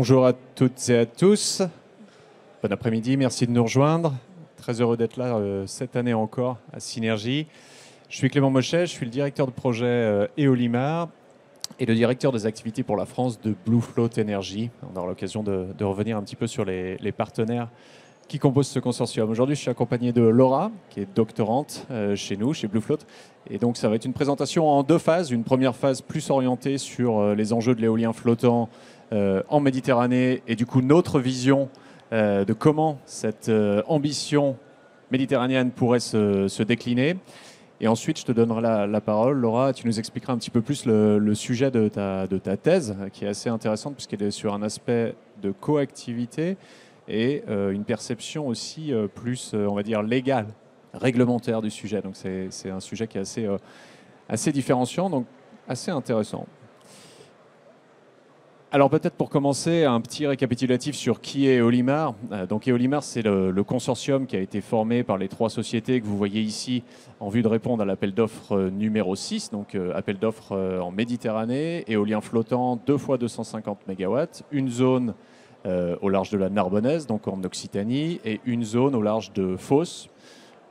Bonjour à toutes et à tous. Bon après-midi, merci de nous rejoindre. Très heureux d'être là cette année encore à Synergie. Je suis Clément Mochet, je suis le directeur de projet Eolimar et le directeur des activités pour la France de Blue Float Energy. On aura l'occasion de revenir un petit peu sur les partenaires qui composent ce consortium. Aujourd'hui, je suis accompagné de Laura, qui est doctorante chez nous, chez Blue Float. Et donc, ça va être une présentation en deux phases. Une première phase plus orientée sur les enjeux de l'éolien flottant en Méditerranée et du coup, notre vision de comment cette ambition méditerranéenne pourrait se décliner. Et ensuite, je te donnerai la parole. Laura, tu nous expliqueras un petit peu plus le sujet de ta thèse, qui est assez intéressante puisqu'elle est sur un aspect de coactivité et une perception aussi plus, on va dire, légale, réglementaire du sujet. Donc c'est un sujet qui est assez différenciant, donc assez intéressant. Alors peut-être pour commencer, un petit récapitulatif sur qui est Eolimar. Donc Eolimar, c'est le consortium qui a été formé par les trois sociétés que vous voyez ici en vue de répondre à l'appel d'offres numéro 6, donc appel d'offres en Méditerranée, éolien flottant 2 fois 250 MW, une zone au large de la Narbonnaise, donc en Occitanie, et une zone au large de Fos.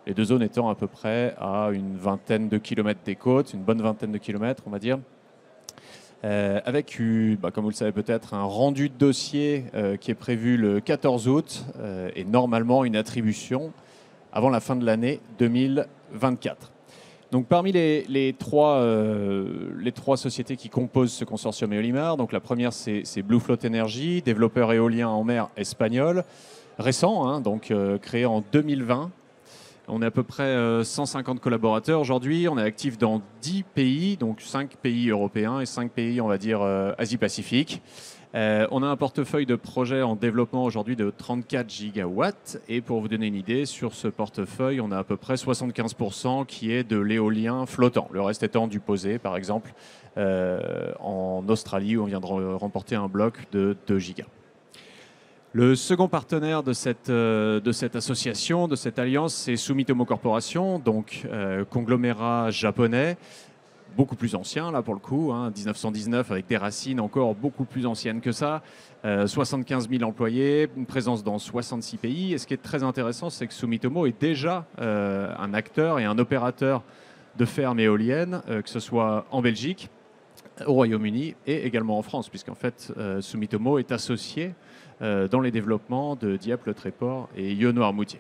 Les deux zones étant à peu près à une vingtaine de kilomètres des côtes, une bonne vingtaine de kilomètres, on va dire. Avec, comme vous le savez peut-être, un rendu de dossier qui est prévu le 14 août et normalement une attribution avant la fin de l'année 2024. Donc parmi les trois sociétés qui composent ce consortium Eolimar, donc la première c'est Blue Float Energy, développeur éolien en mer espagnol, récent, hein, donc créé en 2020. On est à peu près 150 collaborateurs aujourd'hui. On est actif dans 10 pays, donc 5 pays européens et 5 pays, on va dire, Asie-Pacifique. On a un portefeuille de projets en développement aujourd'hui de 34 gigawatts. Et pour vous donner une idée, sur ce portefeuille, on a à peu près 75% qui est de l'éolien flottant. Le reste étant du posé, par exemple, en Australie, où on vient de remporter un bloc de 2 gigas. Le second partenaire de cette association, de cette alliance, c'est Sumitomo Corporation, donc conglomérat japonais, beaucoup plus ancien là pour le coup, 1919 avec des racines encore beaucoup plus anciennes que ça, 75 000 employés, une présence dans 66 pays. Et ce qui est très intéressant, c'est que Sumitomo est déjà un acteur et un opérateur de fermes éoliennes, que ce soit en Belgique, au Royaume-Uni et également en France, puisqu'en fait Sumitomo est associé dans les développements de Dieppe-le-Tréport et Yonne-Noirmoutier.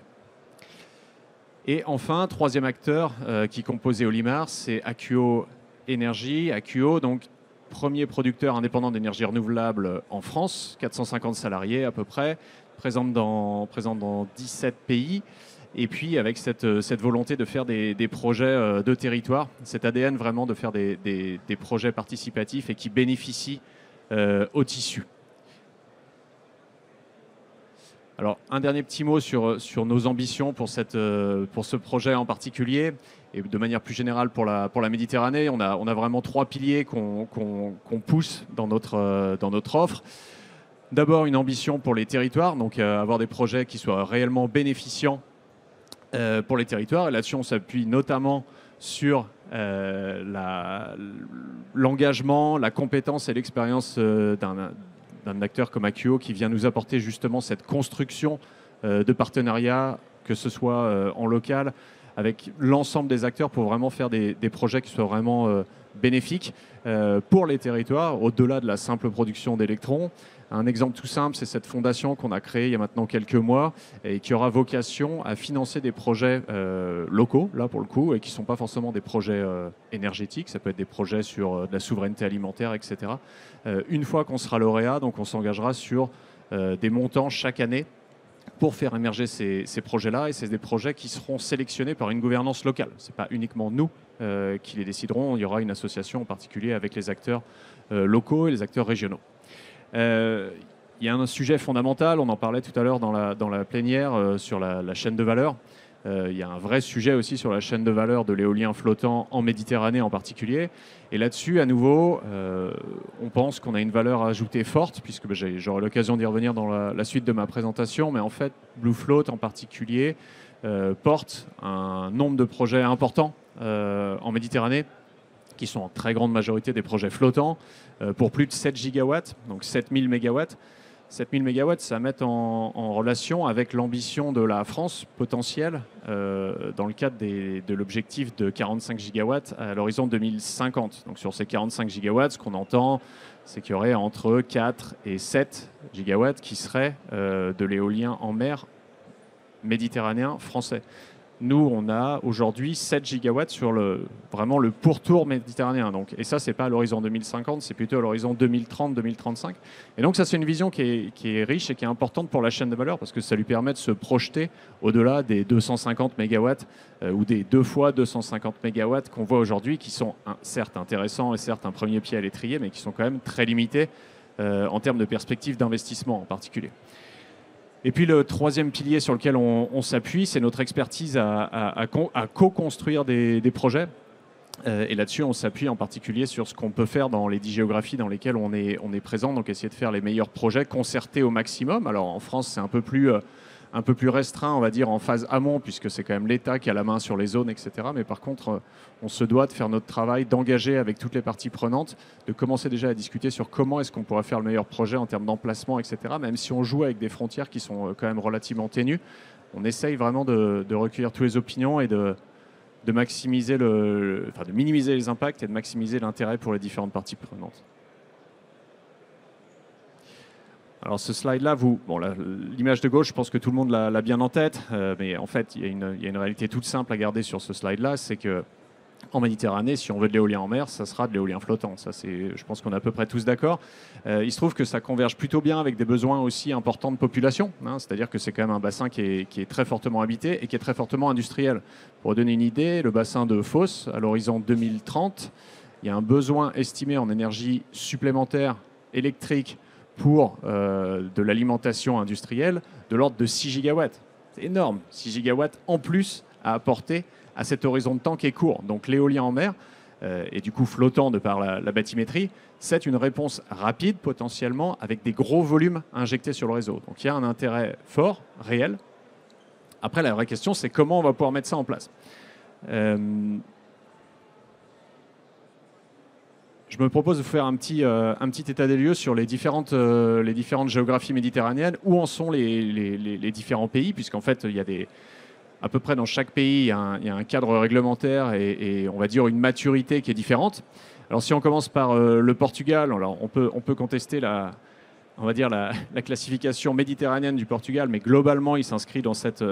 Et enfin, troisième acteur qui compose Eolimar, c'est Akuo Energy. Akuo, donc premier producteur indépendant d'énergie renouvelable en France, 450 salariés à peu près, présent dans 17 pays. Et puis avec cette volonté de faire des projets de territoire, cet ADN vraiment de faire des projets participatifs et qui bénéficient au tissu. Alors, un dernier petit mot sur nos ambitions pour ce projet en particulier, et de manière plus générale pour la Méditerranée. On a vraiment 3 piliers qu'on pousse dans notre offre. D'abord, une ambition pour les territoires, donc avoir des projets qui soient réellement bénéficiants pour les territoires. Et là-dessus, on s'appuie notamment sur l'engagement, la compétence et l'expérience d'un acteur comme Akuo qui vient nous apporter justement cette construction de partenariats, que ce soit en local, avec l'ensemble des acteurs pour vraiment faire des projets qui soient vraiment bénéfiques pour les territoires, au-delà de la simple production d'électrons. Un exemple tout simple, c'est cette fondation qu'on a créée il y a maintenant quelques mois et qui aura vocation à financer des projets locaux, là pour le coup, et qui ne sont pas forcément des projets énergétiques, ça peut être des projets sur de la souveraineté alimentaire, etc. Une fois qu'on sera lauréat, donc on s'engagera sur des montants chaque année pour faire émerger ces projets-là, et c'est des projets qui seront sélectionnés par une gouvernance locale. Ce n'est pas uniquement nous qui les déciderons, il y aura une association en particulier avec les acteurs locaux et les acteurs régionaux. Il y a un sujet fondamental, on en parlait tout à l'heure dans la plénière sur la chaîne de valeur. Il y a un vrai sujet aussi sur la chaîne de valeur de l'éolien flottant en Méditerranée en particulier. Et là-dessus, à nouveau, on pense qu'on a une valeur ajoutée forte, puisque j'aurai l'occasion d'y revenir dans la suite de ma présentation. Mais en fait, Blue Float en particulier porte un nombre de projets importants en Méditerranée, qui sont en très grande majorité des projets flottants, pour plus de 7 gigawatts, donc 7000 mégawatts. 7000 MW, c'est à mettre en relation avec l'ambition de la France potentielle dans le cadre de l'objectif de 45 gigawatts à l'horizon 2050. Donc sur ces 45 gigawatts, ce qu'on entend, c'est qu'il y aurait entre 4 et 7 gigawatts qui seraient de l'éolien en mer méditerranéen français. Nous, on a aujourd'hui 7 gigawatts sur vraiment le pourtour méditerranéen. Donc, et ça, ce n'est pas à l'horizon 2050, c'est plutôt à l'horizon 2030-2035. Et donc, ça, c'est une vision qui est riche et qui est importante pour la chaîne de valeur parce que ça lui permet de se projeter au-delà des 250 mégawatts ou des 2 fois 250 mégawatts qu'on voit aujourd'hui, qui sont certes intéressants et certes un premier pied à l'étrier, mais qui sont quand même très limités en termes de perspectives d'investissement en particulier. Et puis le troisième pilier sur lequel on s'appuie, c'est notre expertise à co-construire des projets. Et là-dessus, on s'appuie en particulier sur ce qu'on peut faire dans les 10 géographies dans lesquelles on est présent, donc essayer de faire les meilleurs projets concertés au maximum. Alors en France, c'est un peu plus restreint, on va dire, en phase amont, puisque c'est quand même l'État qui a la main sur les zones, etc. Mais par contre, on se doit de faire notre travail, d'engager avec toutes les parties prenantes, de commencer déjà à discuter sur comment est-ce qu'on pourrait faire le meilleur projet en termes d'emplacement, etc. Même si on joue avec des frontières qui sont quand même relativement ténues, on essaye vraiment de recueillir toutes les opinions et de maximiser de minimiser les impacts et de maximiser l'intérêt pour les différentes parties prenantes. Alors ce slide-là, l'image de gauche, je pense que tout le monde l'a bien en tête, mais en fait, il y a une réalité toute simple à garder sur ce slide-là, c'est que en Méditerranée, si on veut de l'éolien en mer, ça sera de l'éolien flottant. Ça, je pense qu'on est à peu près tous d'accord. Il se trouve que ça converge plutôt bien avec des besoins aussi importants de population, hein, c'est-à-dire que c'est quand même un bassin qui est très fortement habité et qui est très fortement industriel. Pour donner une idée, le bassin de Fos, à l'horizon 2030, il y a un besoin estimé en énergie supplémentaire électrique pour de l'alimentation industrielle de l'ordre de 6 gigawatts. C'est énorme, 6 gigawatts en plus à apporter à cet horizon de temps qui est court. Donc l'éolien en mer, et du coup flottant de par la bathymétrie, c'est une réponse rapide potentiellement avec des gros volumes injectés sur le réseau. Donc il y a un intérêt fort, réel. Après, la vraie question, c'est comment on va pouvoir mettre ça en place. Je me propose de vous faire un petit état des lieux sur les différentes géographies méditerranéennes, où en sont les différents pays, puisqu'en fait, il y a à peu près dans chaque pays, il y a un cadre réglementaire et on va dire une maturité qui est différente. Alors si on commence par le Portugal, alors on peut contester la classification méditerranéenne du Portugal, mais globalement, il s'inscrit dans cette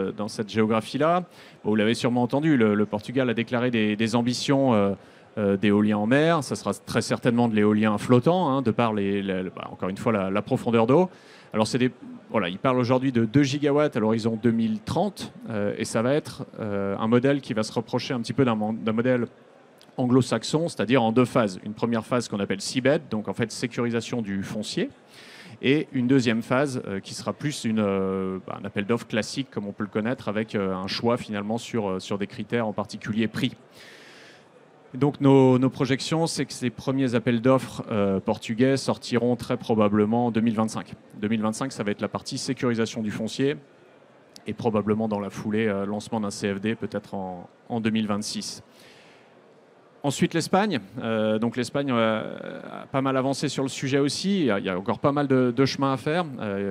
géographie-là. Bon, vous l'avez sûrement entendu, le Portugal a déclaré des ambitions d'éolien en mer. Ça sera très certainement de l'éolien flottant, hein, de par encore une fois la profondeur d'eau. Alors il parle aujourd'hui de 2 gigawatts à l'horizon 2030 et ça va être un modèle qui va se reprocher un petit peu d'un modèle anglo-saxon, c'est-à-dire en 2 phases. Une première phase qu'on appelle seabed, donc en fait sécurisation du foncier, et une deuxième phase qui sera plus un appel d'offres classique comme on peut le connaître, avec un choix finalement sur des critères en particulier prix. Donc nos projections, c'est que ces premiers appels d'offres portugais sortiront très probablement en 2025. 2025, ça va être la partie sécurisation du foncier et probablement dans la foulée lancement d'un CFD peut-être en 2026. Ensuite l'Espagne. Donc l'Espagne a pas mal avancé sur le sujet aussi. Il y a encore pas mal de chemin à faire.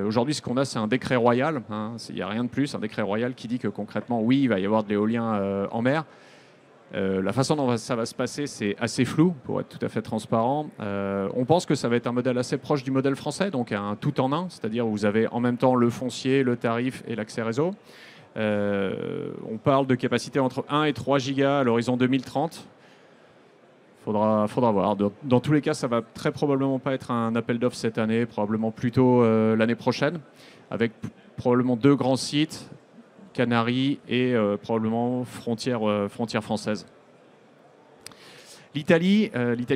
Aujourd'hui, ce qu'on a, c'est un décret royal. Hein, il n'y a rien de plus. Un décret royal qui dit que concrètement, oui, il va y avoir de l'éolien en mer. La façon dont ça va se passer, c'est assez flou, pour être tout à fait transparent. On pense que ça va être un modèle assez proche du modèle français, donc un tout en un, c'est-à-dire où vous avez en même temps le foncier, le tarif et l'accès réseau. On parle de capacité entre 1 et 3 gigas à l'horizon 2030. Faudra voir. Dans tous les cas, ça va très probablement pas être un appel d'offres cette année, probablement plutôt l'année prochaine, avec probablement 2 grands sites, Canaries et probablement frontière française. L'Italie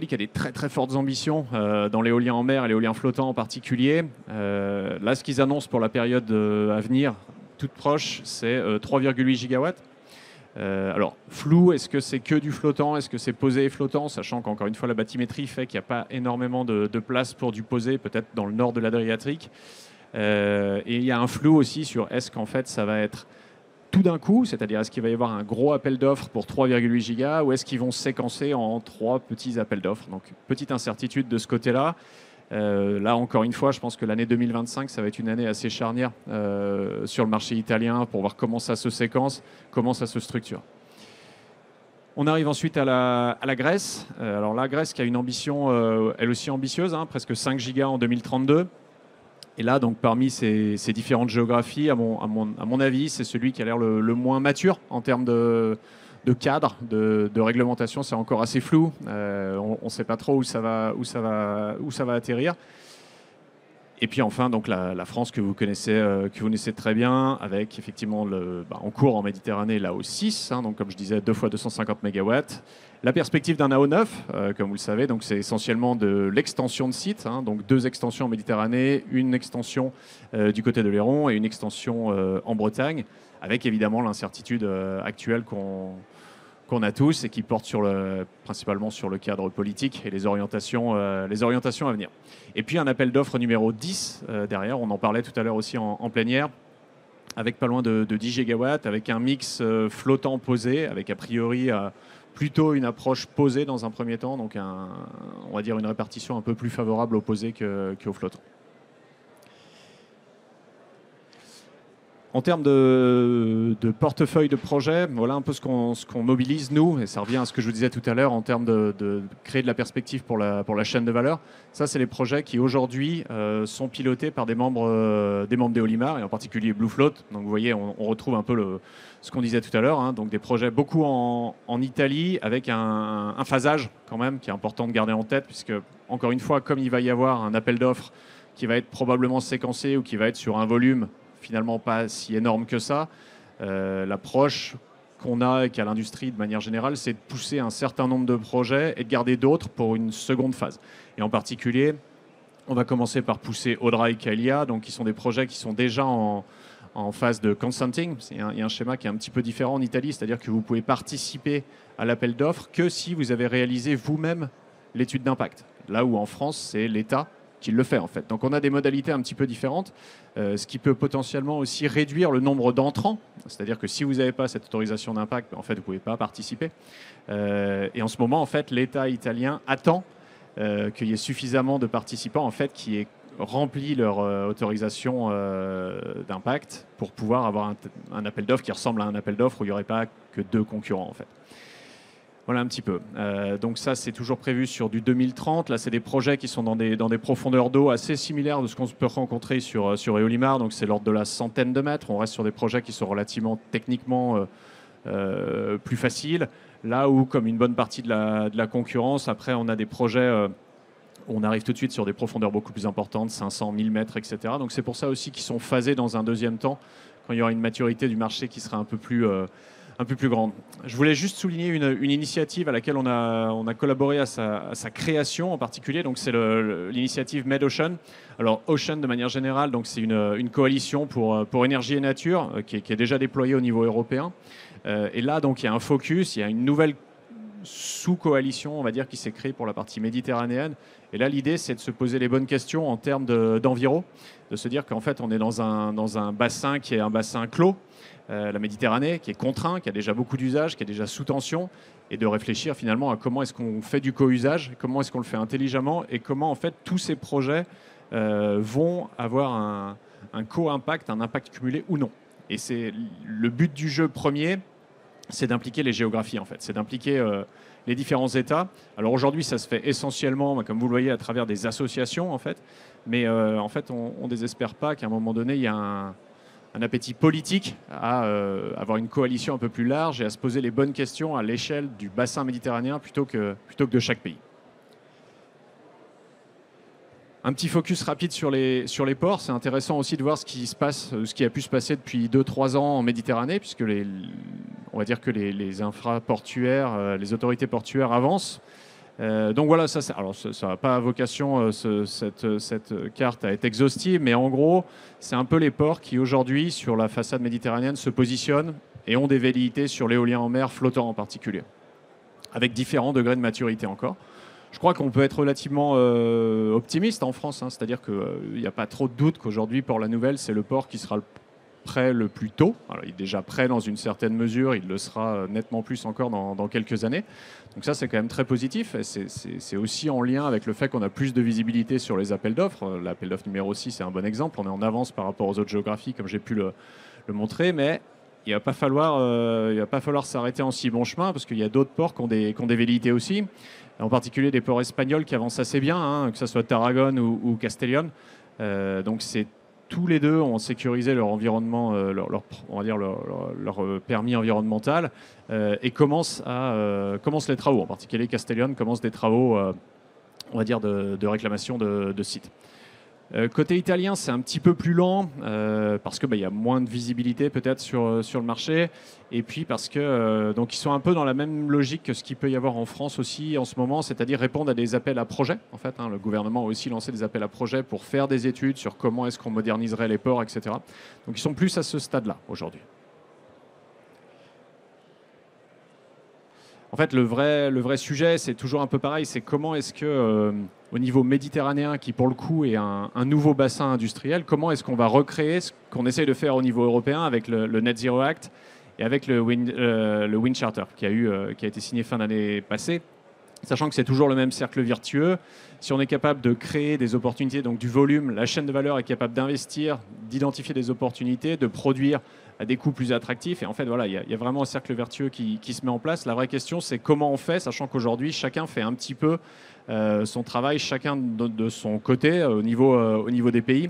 qui a des très très fortes ambitions dans l'éolien en mer et l'éolien flottant en particulier. Là, ce qu'ils annoncent pour la période à venir, toute proche, c'est 3,8 gigawatts. Alors, flou, est-ce que c'est que du flottant? Est-ce que c'est posé et flottant? Sachant qu'encore une fois, la bathymétrie fait qu'il n'y a pas énormément de place pour du posé, peut-être dans le nord de l'Adriatique. Et il y a un flou aussi sur est-ce qu'en fait, ça va être tout d'un coup, c'est-à-dire est-ce qu'il va y avoir un gros appel d'offres pour 3,8 gigas ou est-ce qu'ils vont séquencer en 3 petits appels d'offres? Donc, petite incertitude de ce côté-là. Là, encore une fois, je pense que l'année 2025, ça va être une année assez charnière sur le marché italien pour voir comment ça se séquence, comment ça se structure. On arrive ensuite à la Grèce. Alors la Grèce qui a une ambition, elle aussi ambitieuse, hein, presque 5 gigas en 2032. Et là, donc, parmi ces différentes géographies, à mon avis, c'est celui qui a l'air le moins mature en termes de cadre, de réglementation. C'est encore assez flou. On ne sait pas trop où ça va atterrir. Et puis enfin, donc la France que vous connaissez très bien, avec effectivement en cours en Méditerranée, l'AO 6, hein, donc comme je disais, 2 fois 250 MW. La perspective d'un AO 9, comme vous le savez, donc c'est essentiellement de l'extension de site, hein, donc 2 extensions en Méditerranée, une extension du côté de l'Héron et une extension en Bretagne, avec évidemment l'incertitude actuelle qu'on a tous et qui porte principalement sur le cadre politique et les orientations à venir. Et puis un appel d'offres numéro 10 derrière, on en parlait tout à l'heure aussi en plénière, avec pas loin de 10 gigawatts, avec un mix flottant posé, avec a priori plutôt une approche posée dans un premier temps, donc on va dire une répartition un peu plus favorable au posé qu'au flottant. En termes de portefeuille de projet, voilà un peu ce qu'on mobilise nous, et ça revient à ce que je vous disais tout à l'heure en termes de créer de la perspective pour la chaîne de valeur. Ça, c'est les projets qui aujourd'hui sont pilotés par des membres d'Eolimar, et en particulier Bluefloat. Donc vous voyez, on retrouve un peu ce qu'on disait tout à l'heure, hein, donc des projets beaucoup en Italie, avec un phasage quand même qui est important de garder en tête, puisque encore une fois, comme il va y avoir un appel d'offres qui va être probablement séquencé ou qui va être sur un volume finalement pas si énorme que ça. L'approche qu'on a et qu'a l'industrie de manière générale, c'est de pousser un certain nombre de projets et de garder d'autres pour une seconde phase. Et en particulier, on va commencer par pousser Audra et Kalia, donc qui sont des projets qui sont déjà en phase de consenting. Il y a un schéma qui est un petit peu différent en Italie, c'est-à-dire que vous pouvez participer à l'appel d'offres que si vous avez réalisé vous-même l'étude d'impact. Là où en France, c'est l'État qui le fait en fait. Donc on a des modalités un petit peu différentes, ce qui peut potentiellement aussi réduire le nombre d'entrants. C'est-à-dire que si vous n'avez pas cette autorisation d'impact, en fait vous ne pouvez pas participer. Et en ce moment, en fait, l'État italien attend qu'il y ait suffisamment de participants en fait qui aient rempli leur autorisation d'impact pour pouvoir avoir un appel d'offres qui ressemble à un appel d'offres où il n'y aurait pas que 2 concurrents en fait. Voilà un petit peu. Donc ça, c'est toujours prévu sur du 2030. Là, c'est des projets qui sont dans des profondeurs d'eau assez similaires de ce qu'on peut rencontrer sur Eolimar. Donc c'est l'ordre de la centaine de mètres. On reste sur des projets qui sont relativement techniquement plus faciles. Là où, comme une bonne partie de la concurrence, après, on a des projets où on arrive tout de suite sur des profondeurs beaucoup plus importantes, 500, 1000 mètres, etc. Donc c'est pour ça aussi qu'ils sont phasés dans un deuxième temps, quand il y aura une maturité du marché qui sera un peu plus grande. Je voulais juste souligner une initiative à laquelle on a collaboré à sa création en particulier. Donc c'est l'initiative MedOcean. Alors Ocean de manière générale, donc c'est une coalition pour énergie et nature qui est déjà déployée au niveau européen. Et là donc il y a un focus, il y a une nouvelle sous-coalition, on va dire, qui s'est créée pour la partie méditerranéenne. Et là, l'idée, c'est de se poser les bonnes questions en termes d'enviro, de se dire qu'en fait, on est dans un bassin qui est un bassin clos, la Méditerranée, qui est contraint, qui a déjà beaucoup d'usages, qui est déjà sous tension, et de réfléchir finalement à comment est-ce qu'on fait du co-usage, comment est-ce qu'on le fait intelligemment, et comment en fait tous ces projets vont avoir un co-impact, un impact cumulé ou non. Et c'est le but du jeu premier, c'est d'impliquer les géographies en fait, c'est d'impliquer les différents États. Alors aujourd'hui, ça se fait essentiellement, comme vous le voyez, à travers des associations en fait, mais en fait, on ne désespère pas qu'à un moment donné, il y a un appétit politique à avoir une coalition un peu plus large et à se poser les bonnes questions à l'échelle du bassin méditerranéen plutôt que de chaque pays. Un petit focus rapide sur les ports. C'est intéressant aussi de voir ce qui a pu se passer depuis 2-3 ans en Méditerranée, puisque on va dire que les infraportuaires, les autorités portuaires avancent. Donc voilà, ça n'a pas vocation, cette carte, à être exhaustive, mais en gros, c'est un peu les ports qui aujourd'hui, sur la façade méditerranéenne, se positionnent et ont des velléités sur l'éolien en mer flottant en particulier, avec différents degrés de maturité encore. Je crois qu'on peut être relativement optimiste en France, hein, c'est-à-dire qu'il n'y a pas trop de doute qu'aujourd'hui, Port-la-Nouvelle, c'est le port qui sera prêt le plus tôt. Alors, il est déjà prêt dans une certaine mesure, il le sera nettement plus encore dans quelques années. Donc ça, c'est quand même très positif. C'est aussi en lien avec le fait qu'on a plus de visibilité sur les appels d'offres. L'appel d'offres numéro 6 c'est un bon exemple. On est en avance par rapport aux autres géographies, comme j'ai pu le montrer, mais il ne va pas falloir s'arrêter en si bon chemin, parce qu'il y a d'autres ports qui ont des velléités aussi, en particulier des ports espagnols qui avancent assez bien, hein, que ce soit Tarragone ou Castellón. Donc tous les deux ont sécurisé leur environnement, on va dire leur permis environnemental, et commencent les travaux. En particulier Castellón commence des travaux, on va dire, de réclamation de sites. Côté italien, c'est un petit peu plus lent parce que y a moins de visibilité peut-être sur le marché, et puis parce que donc ils sont un peu dans la même logique que ce qu'il peut y avoir en France aussi en ce moment, c'est-à-dire répondre à des appels à projets. En fait, hein, le gouvernement a aussi lancé des appels à projets pour faire des études sur comment est-ce qu'on moderniserait les ports, etc. Donc ils sont plus à ce stade-là aujourd'hui. En fait, le vrai sujet, c'est toujours un peu pareil, c'est comment est-ce que, au niveau méditerranéen, qui pour le coup est un nouveau bassin industriel, comment est-ce qu'on va recréer ce qu'on essaye de faire au niveau européen avec le Net Zero Act et avec le Wind Charter, qui a été signé fin d'année passée, sachant que c'est toujours le même cercle vertueux. Si on est capable de créer des opportunités, donc du volume, la chaîne de valeur est capable d'investir, d'identifier des opportunités, de produire à des coûts plus attractifs. Et en fait, voilà, il y a vraiment un cercle vertueux qui se met en place. La vraie question, c'est comment on fait, sachant qu'aujourd'hui, chacun fait un petit peu son travail, chacun de son côté, au niveau des pays.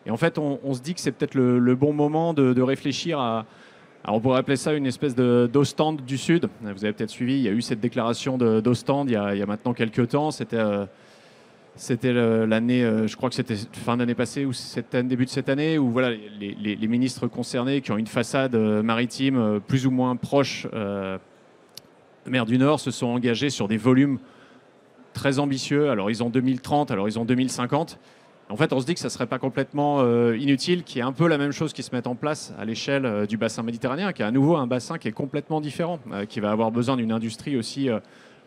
Et en fait, on se dit que c'est peut-être le bon moment de réfléchir à... Alors on pourrait appeler ça une espèce d'Ostende du Sud. Vous avez peut-être suivi, il y a eu cette déclaration d'Ostende il y a maintenant quelques temps. C'était l'année, je crois que c'était fin d'année passée ou début de cette année, où voilà, les ministres concernés qui ont une façade maritime plus ou moins proche de mer du Nord se sont engagés sur des volumes très ambitieux. Alors ils ont 2030, alors ils ont 2050. En fait, on se dit que ça ne serait pas complètement inutile qu'il y ait un peu la même chose qui se mette en place à l'échelle du bassin méditerranéen, qui est à nouveau un bassin qui est complètement différent, qui va avoir besoin d'une industrie aussi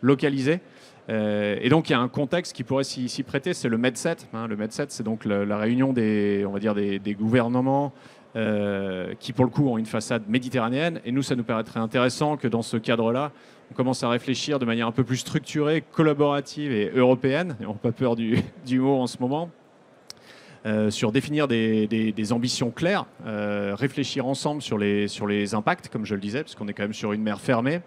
localisée. Et donc, il y a un contexte qui pourrait s'y prêter, c'est le Med7. Hein. Le Med7, c'est donc la réunion on va dire des gouvernements qui, pour le coup, ont une façade méditerranéenne. Et nous, ça nous paraîtrait intéressant que dans ce cadre-là, on commence à réfléchir de manière un peu plus structurée, collaborative et européenne, et on n'a pas peur du mot en ce moment, sur définir des ambitions claires, réfléchir ensemble sur les impacts, comme je le disais, parce qu'on est quand même sur une mer fermée,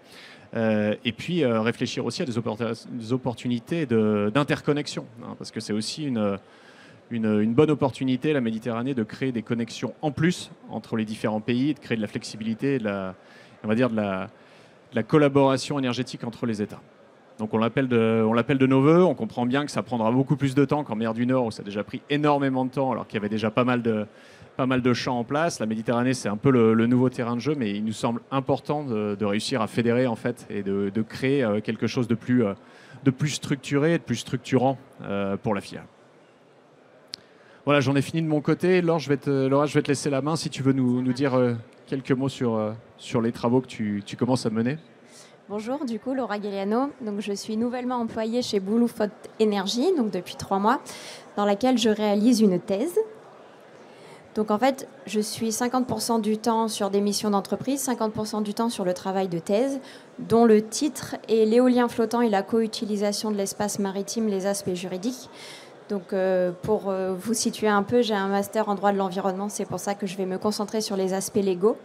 et puis réfléchir aussi à des opportunités d'interconnexion, hein, parce que c'est aussi une bonne opportunité, la Méditerranée, de créer des connexions en plus entre les différents pays, de créer de la flexibilité, on va dire de la collaboration énergétique entre les États. Donc on l'appelle de nos voeux. On comprend bien que ça prendra beaucoup plus de temps qu'en mer du Nord, où ça a déjà pris énormément de temps, alors qu'il y avait déjà pas mal de champs en place. La Méditerranée, c'est un peu le nouveau terrain de jeu, mais il nous semble important de réussir à fédérer en fait, et de créer quelque chose de plus structuré, de plus structurant pour la filière. Voilà, j'en ai fini de mon côté. Laura, je vais te laisser la main si tu veux nous dire quelques mots sur les travaux que tu commences à mener. Bonjour, du coup, Laura Galliano. Donc, je suis nouvellement employée chez Blueflotte Energy, donc depuis 3 mois, dans laquelle je réalise une thèse. Donc, en fait, je suis 50% du temps sur des missions d'entreprise, 50% du temps sur le travail de thèse, dont le titre est l'éolien flottant et la co-utilisation de l'espace maritime, les aspects juridiques. Donc, pour vous situer un peu, j'ai un master en droit de l'environnement, c'est pour ça que je vais me concentrer sur les aspects légaux.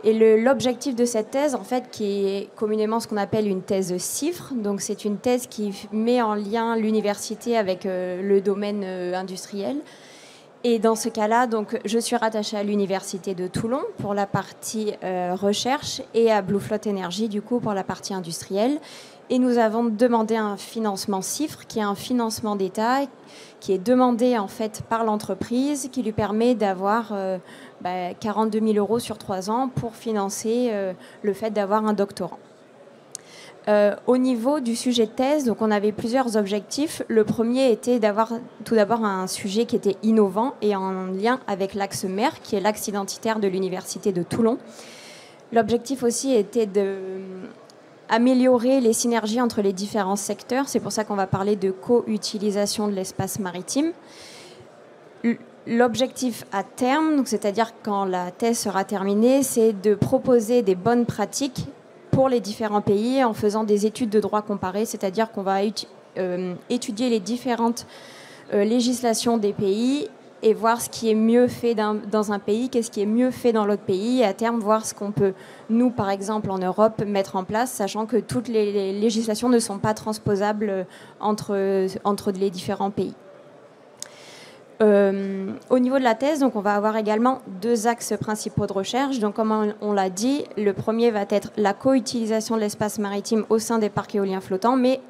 Et l'objectif de cette thèse, en fait, qui est communément ce qu'on appelle une thèse CIFRE, donc c'est une thèse qui met en lien l'université avec le domaine industriel. Et dans ce cas-là, donc, je suis rattachée à l'université de Toulon pour la partie recherche et à Blueflotte Energy, du coup, pour la partie industrielle. Et nous avons demandé un financement CIFRE, qui est un financement d'État, qui est demandé en fait par l'entreprise, qui lui permet d'avoir 42 000 € sur 3 ans pour financer le fait d'avoir un doctorant. Au niveau du sujet de thèse, donc on avait plusieurs objectifs. Le premier était d'avoir tout d'abord un sujet qui était innovant et en lien avec l'axe mer, qui est l'axe identitaire de l'université de Toulon. L'objectif aussi était d'améliorer les synergies entre les différents secteurs. C'est pour ça qu'on va parler de co-utilisation de l'espace maritime. L'objectif à terme, c'est-à-dire quand la thèse sera terminée, c'est de proposer des bonnes pratiques pour les différents pays en faisant des études de droit comparé, c'est-à-dire qu'on va étudier les différentes législations des pays et voir ce qui est mieux fait dans un pays, qu'est-ce qui est mieux fait dans l'autre pays, et à terme voir ce qu'on peut, nous par exemple en Europe, mettre en place, sachant que toutes les législations ne sont pas transposables entre les différents pays. Au niveau de la thèse, donc, on va avoir également 2 axes principaux de recherche. Donc, comme on l'a dit, le premier va être la co-utilisation de l'espace maritime au sein des parcs éoliens flottants, mais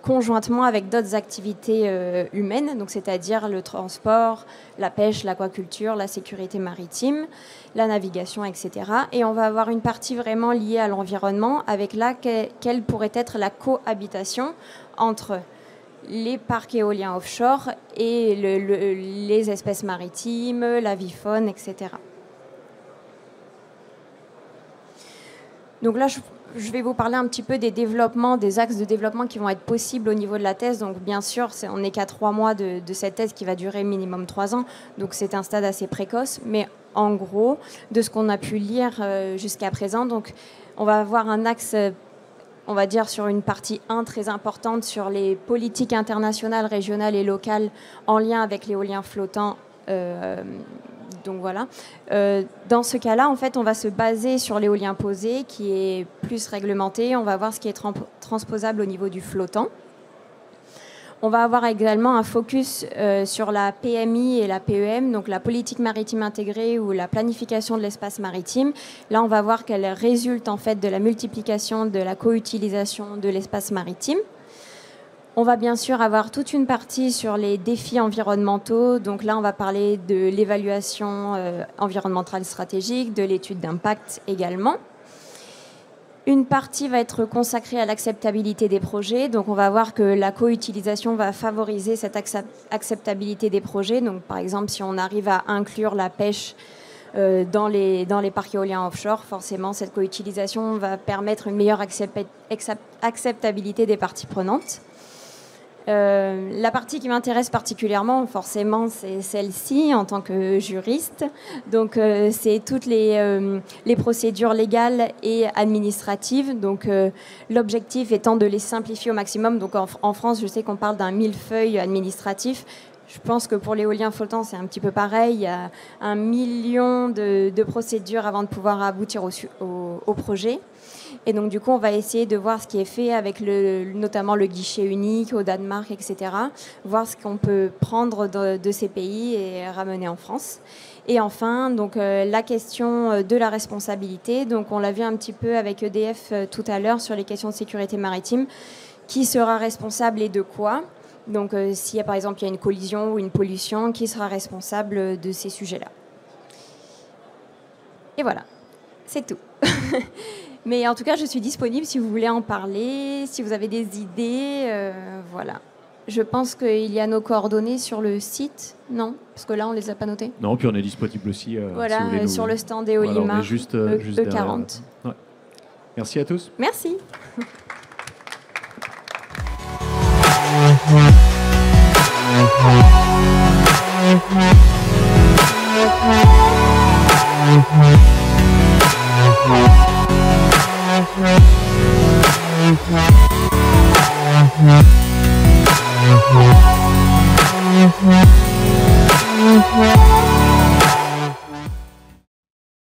conjointement avec d'autres activités humaines, donc c'est-à-dire le transport, la pêche, l'aquaculture, la sécurité maritime, la navigation, etc. Et on va avoir une partie vraiment liée à l'environnement, avec quelle pourrait être la cohabitation entre les parcs éoliens offshore et les espèces maritimes, l'avifaune, etc. Donc là, je vais vous parler un petit peu des développements, des axes de développement qui vont être possibles au niveau de la thèse. Donc bien sûr, on n'est qu'à 3 mois de cette thèse qui va durer minimum 3 ans. Donc c'est un stade assez précoce. Mais en gros, de ce qu'on a pu lire jusqu'à présent, donc on va avoir un axe, on va dire sur une partie 1 très importante sur les politiques internationales, régionales et locales en lien avec l'éolien flottant. Donc voilà. Dans ce cas-là, en fait, on va se baser sur l'éolien posé qui est plus réglementé. On va voir ce qui est transposable au niveau du flottant. On va avoir également un focus sur la PMI et la PEM, donc la politique maritime intégrée ou la planification de l'espace maritime. Là, on va voir qu'elle résulte en fait de la multiplication de la co-utilisation de l'espace maritime. On va bien sûr avoir toute une partie sur les défis environnementaux. Donc là, on va parler de l'évaluation environnementale stratégique, de l'étude d'impact également. Une partie va être consacrée à l'acceptabilité des projets. Donc on va voir que la co-utilisation va favoriser cette acceptabilité des projets. Donc par exemple, si on arrive à inclure la pêche dans les parcs éoliens offshore, forcément, cette co-utilisation va permettre une meilleure acceptabilité des parties prenantes. La partie qui m'intéresse particulièrement, forcément, c'est celle-ci en tant que juriste. Donc, c'est toutes les procédures légales et administratives. Donc, l'objectif étant de les simplifier au maximum. Donc, en France, je sais qu'on parle d'un millefeuille administratif. Je pense que pour l'éolien flottant, c'est un petit peu pareil. Il y a 1 million de procédures avant de pouvoir aboutir au projet. Et donc, du coup, on va essayer de voir ce qui est fait avec notamment le guichet unique au Danemark, etc. Voir ce qu'on peut prendre de ces pays et ramener en France. Et enfin, donc, la question de la responsabilité. Donc, on l'a vu un petit peu avec EDF tout à l'heure sur les questions de sécurité maritime. Qui sera responsable et de quoi ? Donc, s'il y a par exemple il y a une collision ou une pollution, qui sera responsable de ces sujets-là ? Et voilà, c'est tout. Mais en tout cas, je suis disponible si vous voulez en parler, si vous avez des idées, voilà. Je pense qu'il y a nos coordonnées sur le site, non ? Parce que là, on ne les a pas notées. Non, puis on est disponible aussi voilà, si vous voulez sur le stand Eolimar, juste E40. ouais. Merci à tous. Merci.